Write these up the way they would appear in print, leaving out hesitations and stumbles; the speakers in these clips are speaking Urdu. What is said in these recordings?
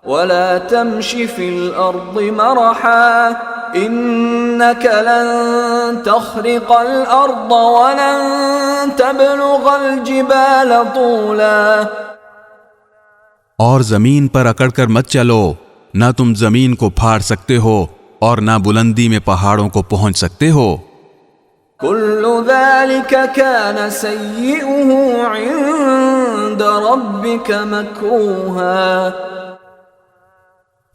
ولا تمش في الأرض مرحا إنك لن تخرق الأرض ولن تبلغ الجبال طولا. اور زمین پر اکڑ کر مت چلو، نہ تم زمین کو پھاڑ سکتے ہو اور نہ بلندی میں پہاڑوں کو پہنچ سکتے ہو. كل ذلك كان سيئه عند ربك مكروها.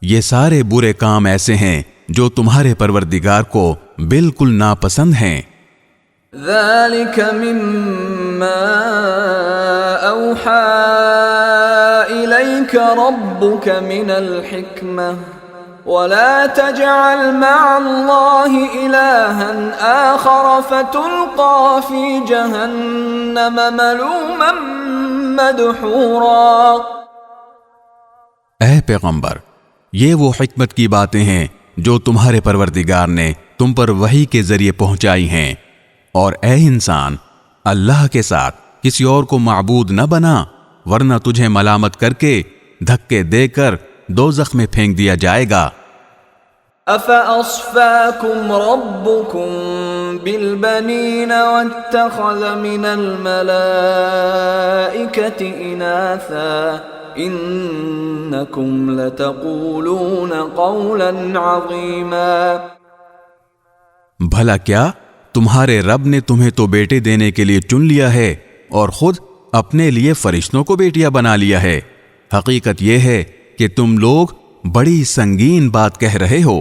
یہ سارے برے کام ایسے ہیں جو تمہارے پروردگار کو بالکل ناپسند ہیں. ذلك مما أوحى إليك ربك من الحكمة ولا تجعل مع الله إلها آخر فتلقى في جهنم ملوما مدحورا. اے پیغمبر، یہ وہ حکمت کی باتیں ہیں جو تمہارے پروردگار نے تم پر وحی کے ذریعے پہنچائی ہیں. اور اے انسان، اللہ کے ساتھ کسی اور کو معبود نہ بنا، ورنہ تجھے ملامت کر کے دھکے دے کر دوزخ میں پھینک دیا جائے گا. أَفَأَصْفَاكُمْ رَبُّكُمْ بِالْبَنِينَ وَاتَّخَذَ مِنَ الْمَلَائِكَةِ إِنَاثًا إِنَّكُمْ لَتَقُولُونَ قَوْلًا عَظِيمًا. بھلا کیا تمہارے رب نے تمہیں تو بیٹے دینے کے لیے چن لیا ہے اور خود اپنے لیے فرشتوں کو بیٹیاں بنا لیا ہے؟ حقیقت یہ ہے کہ تم لوگ بڑی سنگین بات کہہ رہے ہو.